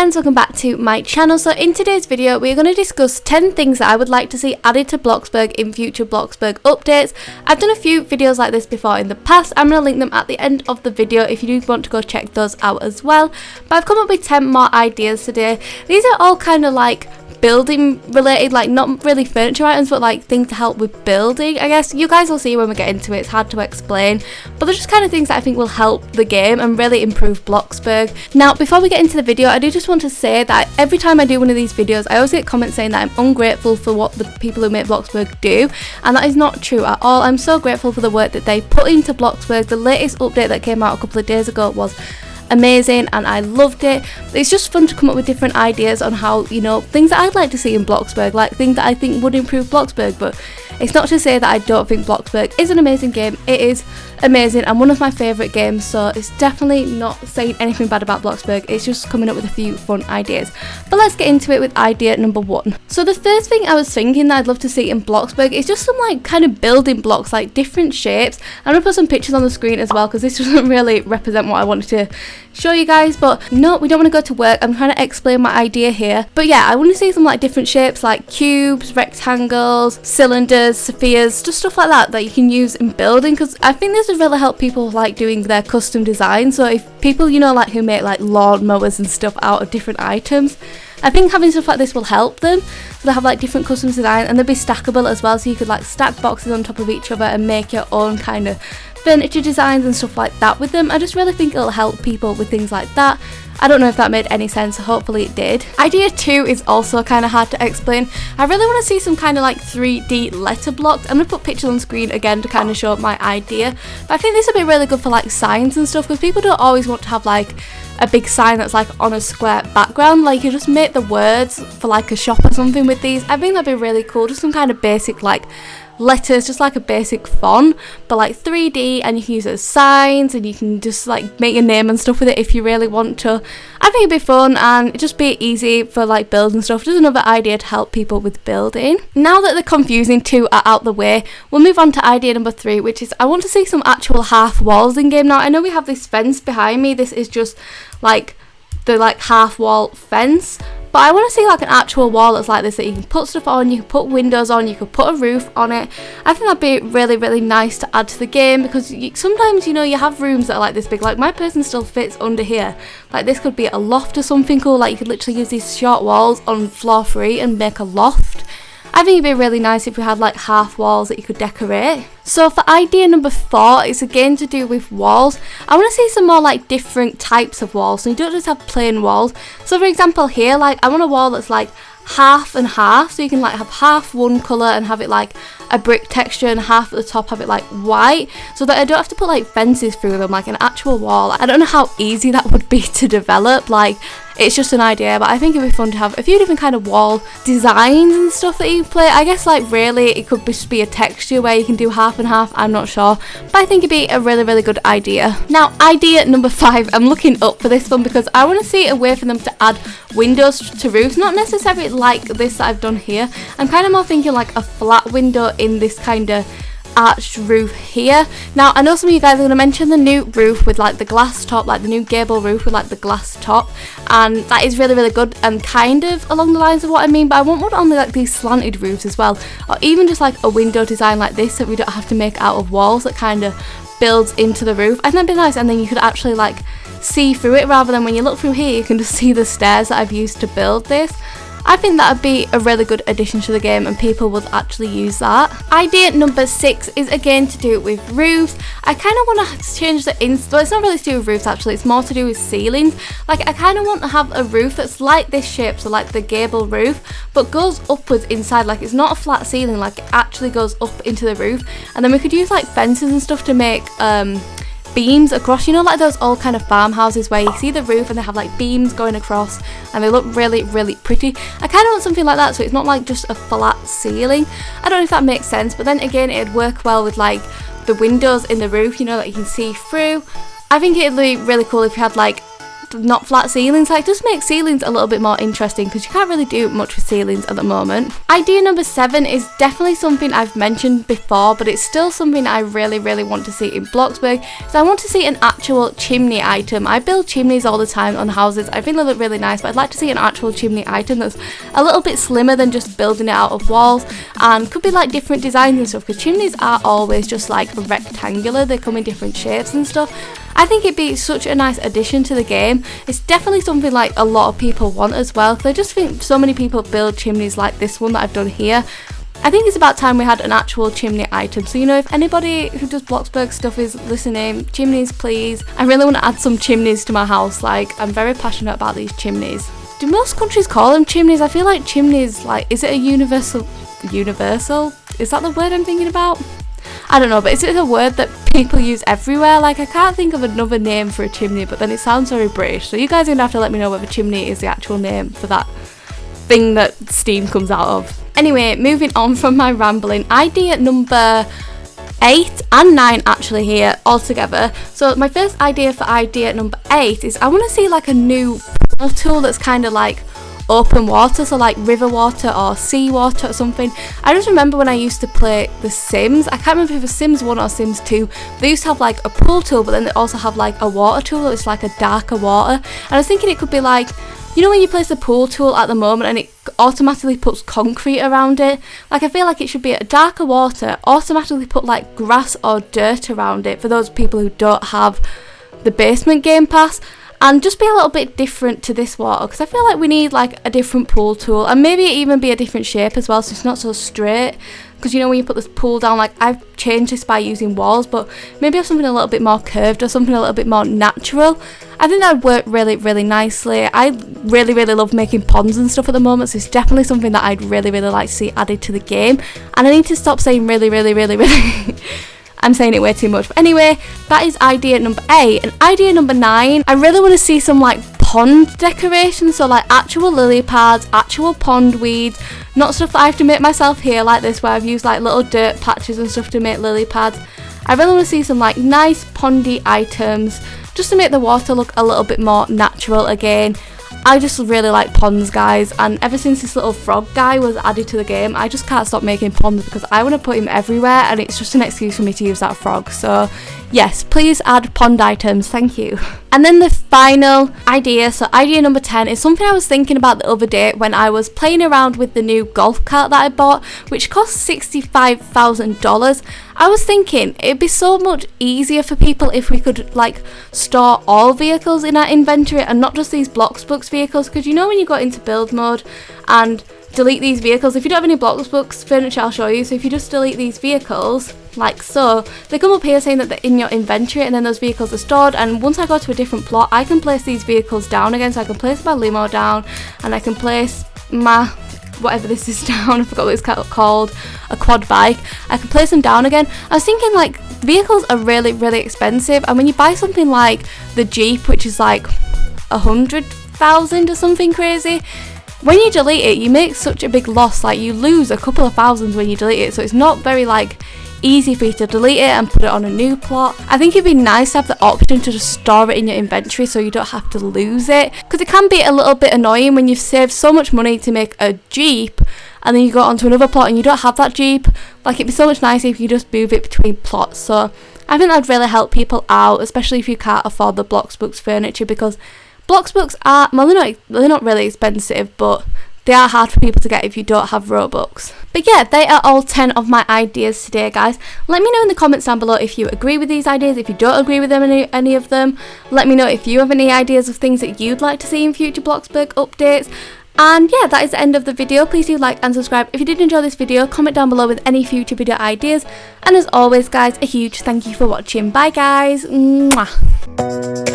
friends, welcome back to my channel. So in today's video we're going to discuss 10 things that I would like to see added to Bloxburg in future Bloxburg updates. I've done a few videos like this before in the past. I'm going to link them at the end of the video if you do want to go check those out as well. But I've come up with 10 more ideas today. These are all kind of like building related, like not really furniture items, but like things to help with building. I guess you guys will see when we get into it. It's hard to explain, but they're just kind of things that I think will help the game and really improve Bloxburg. Now before we get into the video, I do just want to say that every time I do one of these videos I always get comments saying that I'm ungrateful for what the people who make Bloxburg do, and that is not true at all. I'm so grateful for the work that they put into Bloxburg. The latest update that came out a couple of days ago was amazing and I loved it. It's just fun to come up with different ideas on how, you know, things that I'd like to see in Bloxburg, like things that I think would improve Bloxburg. But it's not to say that I don't think Bloxburg is an amazing game. It is amazing and one of my favourite games, so it's definitely not saying anything bad about Bloxburg. It's just coming up with a few fun ideas. But let's get into it with idea number 1. So the first thing I was thinking that I'd love to see in Bloxburg is just some like kind of building blocks, like different shapes. I'm going to put some pictures on the screen as well because this doesn't really represent what I wanted to show you guys, but no, we don't want to go to work. I'm trying to explain my idea here. But yeah, I want to see some like different shapes, like cubes, rectangles, cylinders, spheres, just stuff like that that you can use in building, because I think this would really help people like doing their custom design. So if people, you know, like who make like lawn mowers and stuff out of different items, I think having stuff like this will help them. So they have like different custom design and they'll be stackable as well, so you could like stack boxes on top of each other and make your own kind of furniture designs and stuff like that with them. I just really think it'll help people with things like that. I don't know if that made any sense, hopefully it did. Idea 2 is also kind of hard to explain. I really want to see some kind of like 3D letter blocks. I'm going to put pictures on screen again to kind of show my idea. But I think this would be really good for like signs and stuff, because people don't always want to have like a big sign that's like on a square background. Like you just make the words for like a shop or something with these. I think that'd be really cool. Just some kind of basic like letters, just like a basic font, but like 3D, and you can use it as signs and you can just like make your name and stuff with it if you really want to. I think it'd be fun and it'd just be easy for like building stuff. Just another idea to help people with building. Now that the confusing 2 are out the way, we'll move on to idea number 3, which is I want to see some actual half walls in game. Now I know we have this fence behind me. This is just like the like half wall fence, but I want to see like an actual wall that's like this, that you can put stuff on, you can put windows on, you could put a roof on it. I think that'd be really, really nice to add to the game, because sometimes, you know, you have rooms that are like this big. Like my person still fits under here. Like this could be a loft or something cool. Like you could literally use these short walls on floor 3 and make a loft. I think it'd be really nice if we had like half walls that you could decorate. So for idea number 4, it's again to do with walls. I want to see some more like different types of walls, so you don't just have plain walls. So for example here, like I want a wall that's like half and half, so you can like have half one colour and have it like a brick texture, and half at the top have it like white, so that I don't have to put like fences through them, like an actual wall. I don't know how easy that would be to develop. Like it's just an idea, but I think it'd be fun to have a few different kind of wall designs and stuff that you play. I guess like really it could just be a texture where you can do half and half, I'm not sure, but I think it'd be a really, really good idea. Now idea number 5, I'm looking up for this one because I want to see a way for them to add windows to roofs, not necessarily like this that I've done here. I'm kind of more thinking like a flat window in this kind of arched roof here. Now I know some of you guys are going to mention the new roof with like the glass top, like the new gable roof with like the glass top, and that is really, really good and kind of along the lines of what I mean. But I want one on like these slanted roofs as well, or even just like a window design like this that we don't have to make out of walls, that kind of builds into the roof. I think that'd be nice, and then you could actually like see through it, rather than when you look through here you can just see the stairs that I've used to build this. I think that would be a really good addition to the game and people would actually use that. Idea number 6 is again to do with roofs. I kind of want to change the well, it's not really to do with roofs actually, it's more to do with ceilings. Like I kind of want to have a roof that's like this shape, so like the gable roof, but goes upwards inside. Like it's not a flat ceiling, like it actually goes up into the roof, and then we could use like fences and stuff to make beams across, you know, like those old kind of farmhouses where you see the roof and they have like beams going across and they look really, really pretty. I kind of want something like that, so it's not like just a flat ceiling. I don't know if that makes sense, but then again it'd work well with like the windows in the roof, you know, that you can see through. I think it'd be really cool if you had like not flat ceilings. Like, just make ceilings a little bit more interesting, because you can't really do much with ceilings at the moment. Idea number 7 is definitely something I've mentioned before, but it's still something I really want to see in Bloxburg. So I want to see an actual chimney item. I build chimneys all the time on houses. I think they look really nice, but I'd like to see an actual chimney item that's a little bit slimmer than just building it out of walls, and could be like different designs and stuff, because chimneys are always just like rectangular. They come in different shapes and stuff. I think it'd be such a nice addition to the game. It's definitely something like a lot of people want as well, because I just think so many people build chimneys like this one that I've done here. I think it's about time we had an actual chimney item. So, you know, if anybody who does Bloxburg stuff is listening, chimneys please. I really want to add some chimneys to my house. Like, I'm very passionate about these chimneys. Do most countries call them chimneys? I feel like chimneys, like, is it a universal? Is that the word I'm thinking about? I don't know, but is it a word that people use everywhere? Like, I can't think of another name for a chimney, but then it sounds very British. So you guys are going to have to let me know whether chimney is the actual name for that thing that steam comes out of. Anyway, moving on from my rambling, idea number 8 and 9 actually here all together. So my first idea for idea number 8 is I want to see like a new pool tool that's kind of like open water, so like river water or sea water or something. I just remember when I used to play The Sims, I can't remember if it was Sims 1 or Sims 2, they used to have like a pool tool, but then they also have like a water tool that was like a darker water. And I was thinking it could be like, you know when you place the pool tool at the moment and it automatically puts concrete around it? Like, I feel like it should be a darker water, automatically put like grass or dirt around it for those people who don't have the basement game pass. And just be a little bit different to this water, because I feel like we need like a different pool tool, and maybe even be a different shape as well, so it's not so straight. Because, you know, when you put this pool down, like, I've changed this by using walls, but maybe have something a little bit more curved or something a little bit more natural. I think that would work really nicely. I really love making ponds and stuff at the moment, so it's definitely something that I'd really like to see added to the game. And I need to stop saying really I'm saying it way too much. But anyway, that is idea number 8. And idea number 9, I really want to see some like pond decoration. So like actual lily pads, actual pond weeds, not stuff that I have to make myself here like this, where I've used like little dirt patches and stuff to make lily pads. I really want to see some like nice pondy items, just to make the water look a little bit more natural again. I just really like ponds, guys, and ever since this little frog guy was added to the game, I just can't stop making ponds, because I want to put him everywhere and it's just an excuse for me to use that frog. So yes, please add pond items, thank you. And then the final idea, so idea number 10, is something I was thinking about the other day when I was playing around with the new golf cart that I bought, which cost $65,000. I was thinking it'd be so much easier for people if we could like store all vehicles in our inventory and not just these Bloxburg vehicles, because you know when you go into build mode and delete these vehicles, if you don't have any Bloxburg furniture, I'll show you. So if you just delete these vehicles like so, they come up here saying that they're in your inventory, and then those vehicles are stored. And once I go to a different plot, I can place these vehicles down again. So I can place my limo down, and I can place my whatever this is down, I forgot what it's called, a quad bike. I can place them down again. I was thinking like vehicles are really expensive, and when you buy something like the Jeep, which is like 100,000 or something crazy, when you delete it you make such a big loss. Like, you lose a couple of thousands when you delete it, so it's not very like easy for you to delete it and put it on a new plot. I think it'd be nice to have the option to just store it in your inventory so you don't have to lose it, because it can be a little bit annoying when you've saved so much money to make a Jeep and then you go onto another plot and you don't have that Jeep. Like, it'd be so much nicer if you just move it between plots. So I think that'd really help people out, especially if you can't afford the Bloxburg furniture, because Bloxburg are, well, they're not really expensive, but they are hard for people to get if you don't have Robux. But yeah, they are all 10 of my ideas today, guys. Let me know in the comments down below if you agree with these ideas, if you don't agree with them, any of them. Let me know if you have any ideas of things that you'd like to see in future Bloxburg updates. And yeah, that is the end of the video. Please do like and subscribe if you did enjoy this video. Comment down below with any future video ideas. And as always, guys, a huge thank you for watching. Bye, guys. Mwah.